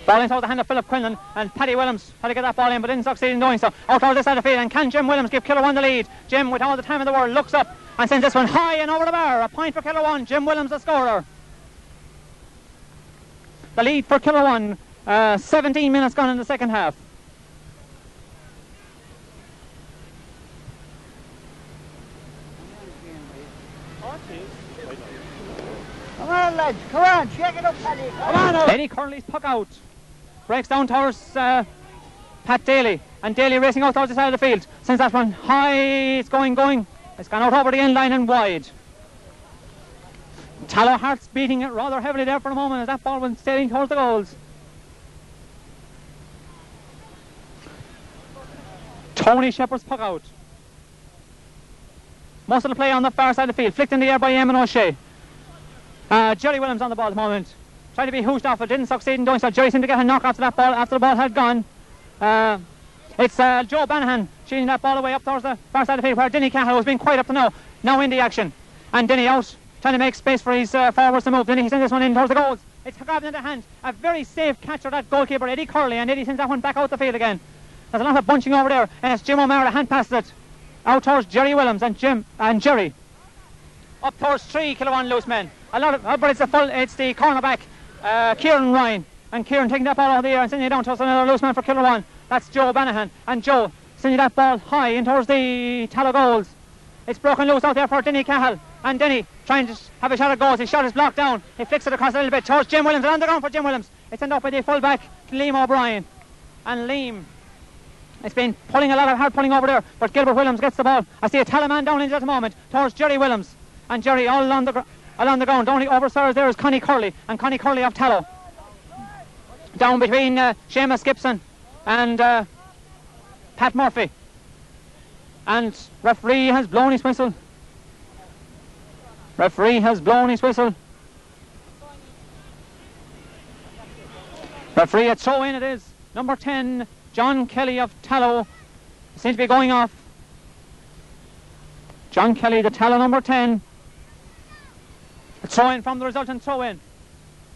Ball into the hand of Philip Quinlan, and Paddy Williams tried to get that ball in but didn't succeed in doing so. Out towards this side of the field, and can Jim Williams give Kilruane the lead? Jim, with all the time in the world, looks up and sends this one high and over the bar. A point for Kilruane. Jim Williams the scorer. The lead for Kilruane. 17 minutes gone in the second half. Come on, lads, come on, shake it up, Paddy. Come on. Eddie Curley's puck out. Breaks down towards Pat Daly. And Daly racing out towards the side of the field. Sends that one high. It's going. It's gone out over the end line and wide. Tallow Hearts beating it rather heavily there for a moment as that ball went sailing towards the goals. Tony Shepherd's puck out. Most of the play on the far side of the field. Flicked in the air by Eamon O'Shea. Jerry Williams on the ball at the moment. Tried to be hooshed off, but didn't succeed in doing so. Jerry seemed to get a knock after that ball after the ball had gone. It's Joe Banahan shooting that ball away up towards the far side of the field where Denny Cahill has been quite up to now in the action. And Denny out, trying to make space for his forwards to move. Denny he sends this one in towards the goals. It's grabbed in the hand. A very safe catch for that goalkeeper, Eddie Curley, and Eddie sends that one back out the field again. There's a lot of bunching over there, and it's Jim O'Mara hand passes it out towards Jerry Williams and Jerry. Up towards 3 Kilruane loose men. But it's the cornerback, Kieran Ryan. And Kieran taking that ball out of the air and sending it down towards another loose man for Kilruane. That's Joe Banahan. And Joe sending that ball high in towards the Tallow goals. It's broken loose out there for Denny Cahill. And Denny trying to have a shot at goals. His shot is blocked down. He flicks it across a little bit towards Jim Williams. And on the ground for Jim Williams. It's sent up by the fullback, Liam O'Brien. And Liam, it's been pulling a lot of hard pulling over there. But Gilbert Williams gets the ball. I see a Tallow man down in at the moment towards Jerry Williams. And Jerry all along the ground. Only overstairs there is Connie Curley. And Connie Curley of Tallow. Down between Seamus Gibson and Pat Murphy. And referee has blown his whistle. Referee a throw in it is. Number 10, John Kelly of Tallow. Seems to be going off. John Kelly, the Tallow number 10. A throw in from the resultant throw in.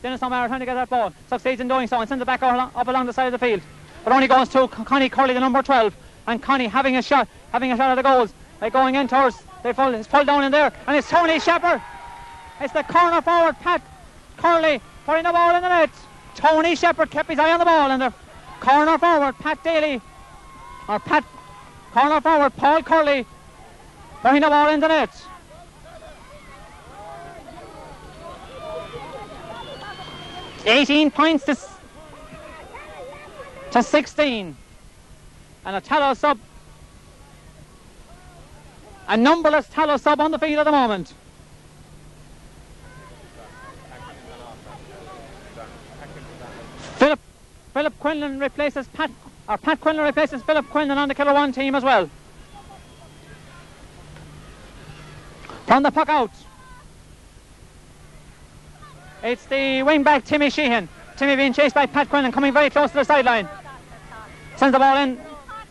Dennis O'Mara trying to get that ball. Succeeds in doing so and sends it back up along the side of the field. But only goes to Connie Curley, the number 12. And Connie having a shot at the goals. They're going in towards, it's pulled down in there. And it's Tony Shepherd. It's the corner forward, Pat Curley, putting the ball in the net. Tony Shepherd kept his eye on the ball. And the corner forward, corner forward, Paul Curley, putting the ball in the net. $18 points to 16. And a Tallow sub. A numberless Tallow sub on the field at the moment. Philip Quinlan replaces Pat Quinlan replaces Philip Quinlan on the Kilruane team as well. From the puck out. It's the wing-back Timmy Sheehan. Timmy being chased by Pat Quinlan, coming very close to the sideline. Sends the ball in,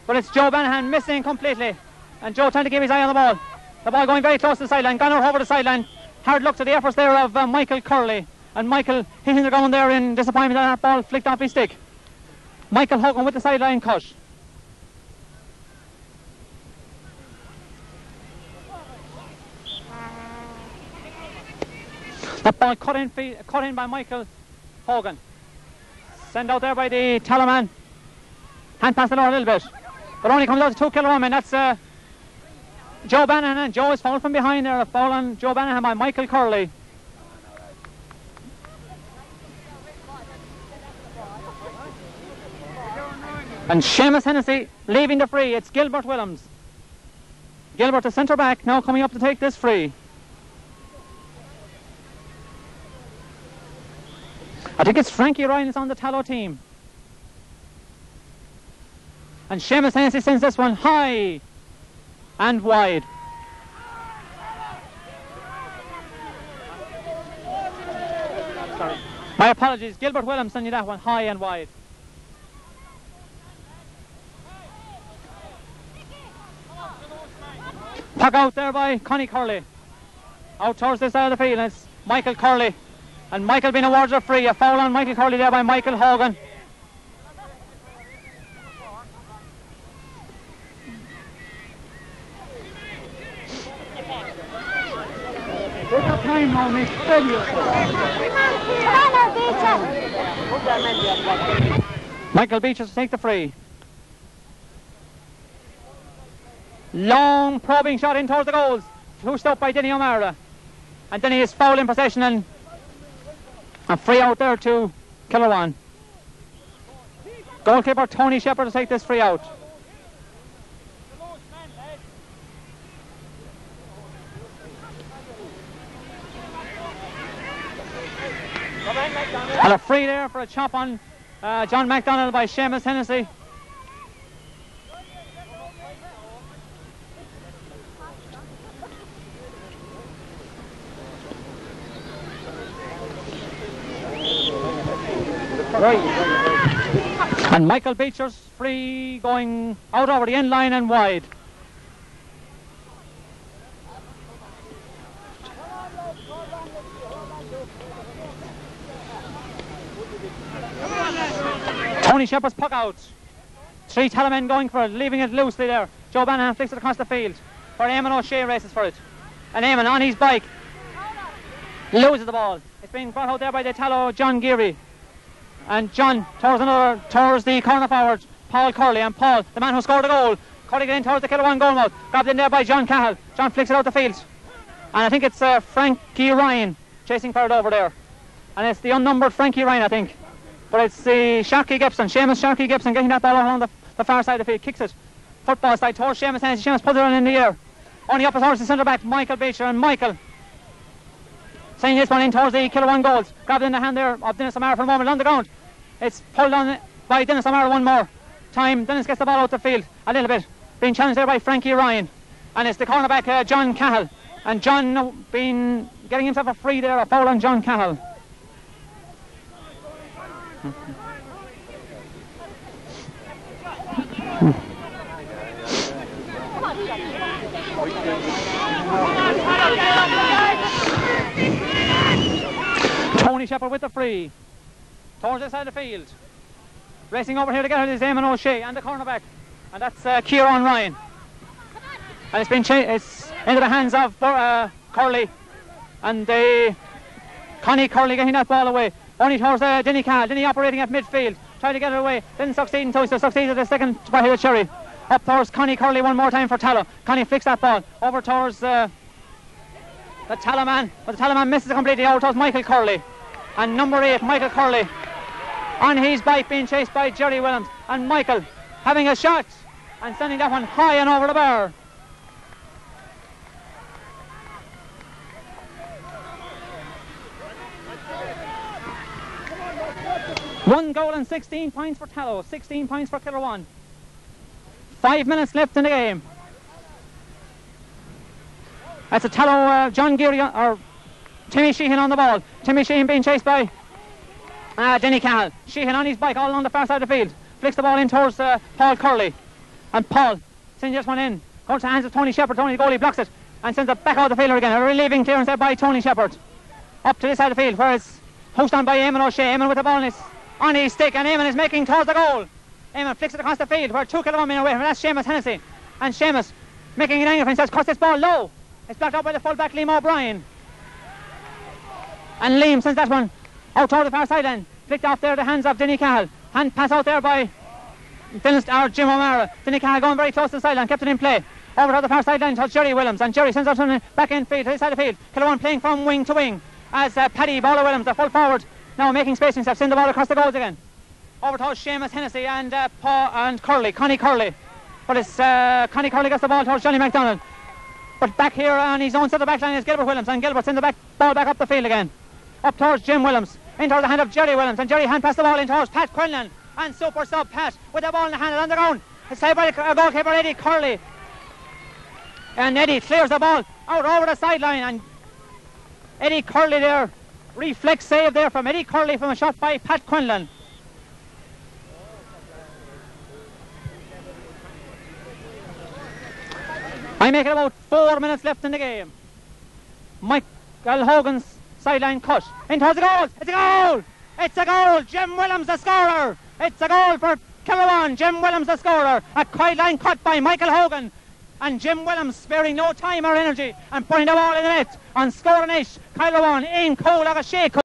but it's Joe Banahan missing completely. And Joe trying to keep his eye on the ball. The ball going very close to the sideline, gone over the sideline. Hard look to the efforts there of Michael Curley. And Michael hitting the ground there in disappointment that ball flicked off his stick. Michael Hogan with the sideline cut. That ball cut in by Michael Hogan. Sent out there by the Tallow man. Hand passed it over a little bit. But only comes out to 2 Kilruane men. That's Joe Banahan. And Joe is fouled from behind there. A foul on Joe Banahan by Michael Curley. And Seamus Hennessy leaving the free. It's Gilbert Williams. Gilbert, the centre back, now coming up to take this free. I think it's Frankie Ryan is on the Tallow team. And Seamus Hennessy sends this one high and wide. Sorry. My apologies. Gilbert Williams sending that one high and wide. Puck out there by Connie Curley. Out towards this side of the field. It's Michael Curley. And Michael being awarded a free. A foul on Michael Curley there by Michael Hogan. time now, Mick. Michael Beechers to take the free. Long probing shot in towards the goals. Pushed up by Denny O'Mara. And Denny is foul in possession and a free out there to Kilruane. Goalkeeper Tony Shepherd to take this free out. And a free there for a chop on John McDonagh by Seamus Hennessy. And Michael Beecher's free going out over the end line and wide. Tony Shepherd's puck out. 3 Tallow men going for it, leaving it loosely there. Joe Bannon flicks it across the field where Eamon O'Shea races for it. And Eamon on his bike loses the ball. It's being brought out there by the Tallow John Geary. And John towards the corner forward, Paul Curley. And Paul, the man who scored the goal, cutting it in towards the Kilruane goal mouth. Grabbed in there by John Cahill. John flicks it out the field. And I think it's Frankie Ryan chasing for it over there. And it's the unnumbered Frankie Ryan, I think. But it's the Sharky Gibson, Seamus Sharky Gibson, getting that ball along the far side of the field. Kicks it. Football side towards Seamus Hennessy. Seamus puts it on in the air. Only up towards the centre back, Michael Beecher. And Michael sending this one in towards the Kilruane goals. Grabbed in the hand there of Dennis O'Mara for a moment on the ground. It's pulled on by Dennis O'Mara one more time. Dennis gets the ball out the field a little bit. Being challenged there by Frankie Ryan. And it's the cornerback John Cahill. And John been getting himself a free there, a foul on John Cahill. Tony Shepherd with the free towards the side of the field. Racing over here to get it is Eamon O'Shea and the cornerback, and that's Kilruane Ryan. And it's been it's into the hands of Curley, and Connie Curley getting that ball away. Only towards Denny Cahill. Denny operating at midfield, trying to get it away. Didn't succeed until he succeeded the second by the Cherry. Up towards Connie Curley one more time for Tallow. Connie flicks that ball over towards the Tallow man, but the Tallow man misses it completely over towards Michael Curley. And number 8, Michael Curley, on his bike being chased by Jerry Williams. And Michael having a shot and sending that one high and over the bar. One goal and 16 points for Tallow, 16 points for Kilruane. 5 minutes left in the game. That's a Tallow John Geary or Timmy Sheehan on the ball. Timmy Sheehan being chased by Denny Cahill. Sheehan on his bike all along the far side of the field. Flicks the ball in towards Paul Curley. And Paul sends this one in. Goes to the hands of Tony Shepherd. Tony the goalie blocks it and sends it back out of the field again. A relieving clearance there by Tony Shepherd. Up to this side of the field where it's housed on by Eamon O'Shea. Eamon with the ball on his stick, and Eamon is making towards the goal. Eamon flicks it across the field where 2 Kilruane men away from that's Seamus Hennessy. And Seamus making an angle for himself, cuts this ball low. It's blocked out by the fullback Liam O'Brien. And Liam sends that one out toward the far sideline. Flicked off there the hands of Denny Cahill. Hand pass out there by Jim O'Mara. Denny Cahill going very close to the sideline, kept it in play. Over to the far sideline towards Jerry Williams. And Jerry sends out back in field to the side of the field. Kilruane playing from wing to wing as Paddy Bowler Williams, the full forward, now making space himself, send the ball across the goals again. Over towards Seamus Hennessy and Connie Curley. But it's Connie Curley gets the ball towards Johnny McDonagh. But back here on his own centre back line is Gilbert Williams, and Gilbert sends the ball back up the field again. Up towards Jim Williams, into the hand of Jerry Williams, and Jerry hand passed the ball in towards Pat Quinlan, and super sub Pat with the ball in the hand and on the ground. It's saved by the goalkeeper Eddie Curley. And Eddie clears the ball out over the sideline, and Eddie Curley there, reflex save there from Eddie Curley from a shot by Pat Quinlan. I make it about 4 minutes left in the game. Michael Hogan's sideline cut in towards the goal. It's a goal! It's a goal! Jim Williams the scorer! It's a goal for Kilruane. Jim Williams the scorer. A quite line cut by Michael Hogan. And Jim Williams sparing no time or energy and putting the ball in the net on scoring ish. Kilruane in cool like a shake.